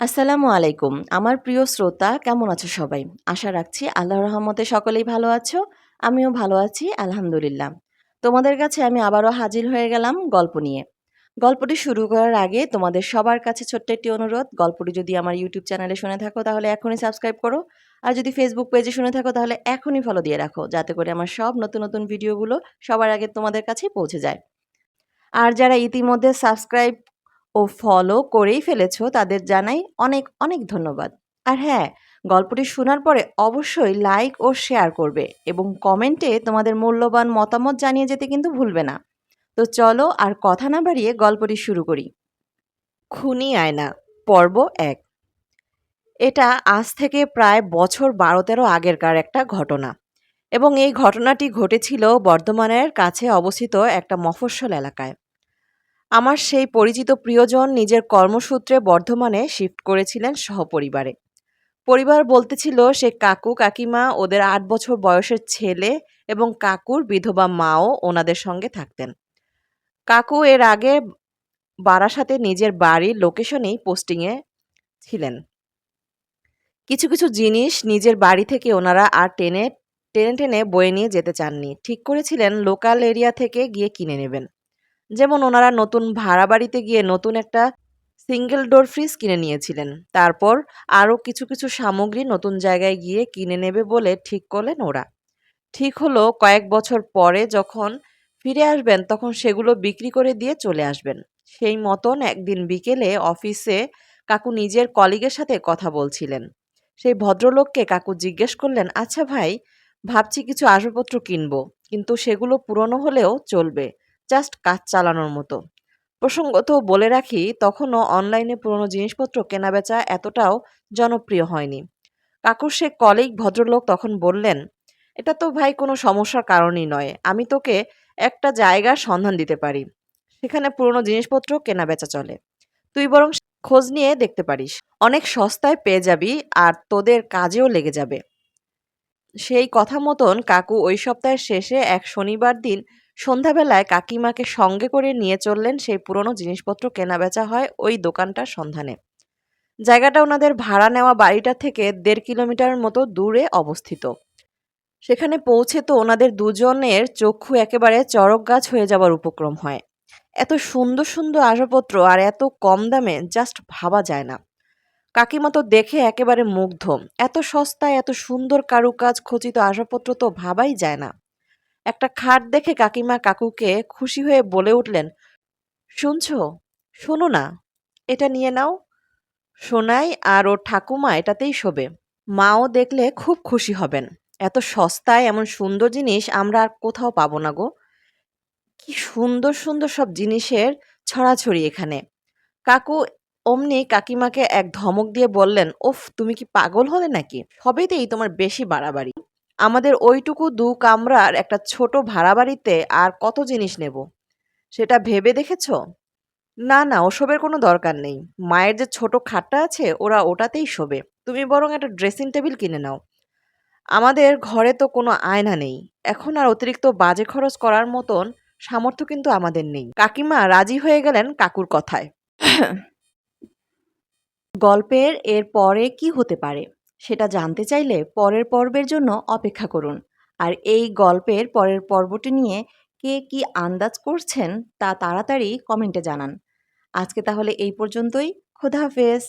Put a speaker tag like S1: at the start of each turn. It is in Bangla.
S1: আসসালামু আলাইকুম। আমার প্রিয় শ্রোতা কেমন আছো সবাই? আশা রাখছি আল্লাহর রহমতে সকলেই ভালো আছো। আমিও ভালো আছি আলহামদুলিল্লাহ। তোমাদের কাছে আমি আবারও হাজির হয়ে গেলাম গল্প নিয়ে। গল্পটি শুরু করার আগে তোমাদের সবার কাছে ছোট্ট একটি অনুরোধ, গল্পটি যদি আমার ইউটিউব চ্যানেলে শুনে থাকো তাহলে এখনই সাবস্ক্রাইব করো। আর যদি ফেসবুক পেজে শুনে থাকো তাহলে এখনই ফলো দিয়ে রাখো, যাতে করে আমার সব নতুন, নতুন ভিডিওগুলো সবার আগে তোমাদের কাছেই পৌঁছে যায়। আর যারা ইতিমধ্যে সাবস্ক্রাইব ও ফলো করেই ফেলেছো তাদের জানাই অনেক, অনেক ধন্যবাদ। আর হ্যাঁ, গল্পটি শোনার পরে অবশ্যই লাইক ও শেয়ার করবে এবং কমেন্টে তোমাদের মূল্যবান মতামত জানিয়ে যেতে কিন্তু ভুলবে না। তো চলো আর কথা না বাড়িয়ে গল্পটি শুরু করি। খুনি আয়না পর্ব ১। এটা আজ থেকে প্রায় বছর ১২-১৩ আগেরকার একটা ঘটনা এবং এই ঘটনাটি ঘটেছিল বর্ধমানের কাছে অবস্থিত একটা মফস্বল এলাকায়। আমার সেই পরিচিত প্রিয়জন নিজের কর্মসূত্রে বর্ধমানে শিফট করেছিলেন সহপরিবারে। পরিবার বলতেছিল সে কাকু কাকিমা, ওদের ৮ বছর বয়সের ছেলে এবং কাকুর বিধবা মাও ওনাদের সঙ্গে থাকতেন। কাকু এর আগে বারাসাতে নিজের বাড়ির লোকেশনেই পোস্টিংয়ে ছিলেন। কিছু কিছু জিনিস নিজের বাড়ি থেকে ওনারা আর টেনে টেনে টেনে বয়ে নিয়ে যেতে চাননি। ঠিক করেছিলেন লোকাল এরিয়া থেকে গিয়ে কিনে নেবেন। যেমন ওনারা নতুন ভাড়া বাড়িতে গিয়ে নতুন একটা সিঙ্গেল ডোর ফ্রিজ কিনে নিয়েছিলেন। তারপর আরও কিছু কিছু সামগ্রী নতুন জায়গায় গিয়ে কিনে নেবে বলে ঠিক করলেন ওরা। ঠিক হলো কয়েক বছর পরে যখন ফিরে আসবেন তখন সেগুলো বিক্রি করে দিয়ে চলে আসবেন। সেই মতন একদিন বিকেলে অফিসে কাকু নিজের কলিগের সাথে কথা বলছিলেন। সেই ভদ্রলোককে কাকু জিজ্ঞেস করলেন, আচ্ছা ভাই, ভাবছি কিছু আসবাবপত্র কিনবো, কিন্তু সেগুলো পুরনো হলেও চলবে, জাস্ট কাজ চালানোর মতো। প্রসঙ্গত বলে রাখি, তখনও অনলাইনে পুরনো জিনিসপত্র কেনাবেচা এতটাও জনপ্রিয় হয়নি। কাকুর সে কলিগ ভদ্রলোক তখন বললেন, এটা তো ভাই কোনো সমস্যার কারণই নয়। আমি তোকে একটা জায়গার সন্ধান দিতে পারি। সেখানে পুরনো জিনিসপত্র কেনাবেচা চলে। তুই বরং খোঁজ নিয়ে দেখতে পারিস। অনেক সস্তায় পেয়ে যাবি আর তোদের কাজেও লেগে যাবে। সেই কথা মতন কাকু ওই সপ্তাহের শেষে এক শনিবার দিন সন্ধ্যাবেলায় কাকিমাকে সঙ্গে করে নিয়ে চললেন সেই পুরনো জিনিসপত্র কেনাবেচা হয় ওই দোকানটার সন্ধানে। জায়গাটা ওনাদের ভাড়া নেওয়া বাড়িটা থেকে ১.৫ কিলোমিটার মতো দূরে অবস্থিত। সেখানে পৌঁছে তো ওনাদের দুজনের চক্ষু একেবারে চড়ক গাছ হয়ে যাবার উপক্রম হয়। এত সুন্দর সুন্দর আসবাবপত্র আর এত কম দামে জাস্ট ভাবা যায় না। কাকিমা তো দেখে একেবারে মুগ্ধ। এত সস্তায় এত সুন্দর কারুকাজ খচিত আসবাবপত্র তো ভাবাই যায় না। একটা খাট দেখে কাকিমা কাকুকে খুশি হয়ে বলে উঠলেন, শুনছো, শোনো না, এটা নিয়ে নাও। সোনাই আর ওর ঠাকুমা এটাতেই শোবে। মাও দেখলে খুব খুশি হবেন। এত সস্তায় এমন সুন্দর জিনিস আমরা আর কোথাও পাবো না গো। কি সুন্দর সুন্দর সব জিনিসের ছড়াছড়ি এখানে। কাকু অমনি কাকিমাকে এক ধমক দিয়ে বললেন, ওফ, তুমি কি পাগল হলে নাকি? সবেতেই তোমার বেশি বাড়াবাড়ি। আমাদের ওইটুকু ২ কামরার একটা ছোট ভাড়া বাড়িতে আর কত জিনিস নেব, সেটা ভেবে দেখেছো? না না, ওসবের কোনো দরকার নেই। মায়ের যে ছোট খাটটা আছে ওরা ওটাতেই শোবে। তুমি বরং একটা ড্রেসিং টেবিল কিনে নাও। আমাদের ঘরে তো কোনো আয়না নেই। এখন আর অতিরিক্ত বাজে খরচ করার মতন সামর্থ্য কিন্তু আমাদের নেই। কাকিমা রাজি হয়ে গেলেন কাকুর কথায়। গল্পের এর পরে কি হতে পারে সেটা জানতে চাইলে পরের পর্বের জন্য অপেক্ষা করুন। আর এই গল্পের পরের পর্বটি নিয়ে কে কি আন্দাজ করছেন তা তাড়াতাড়ি কমেন্টে জানান। আজকে তাহলে এই পর্যন্তই। খোদা হাফেজ।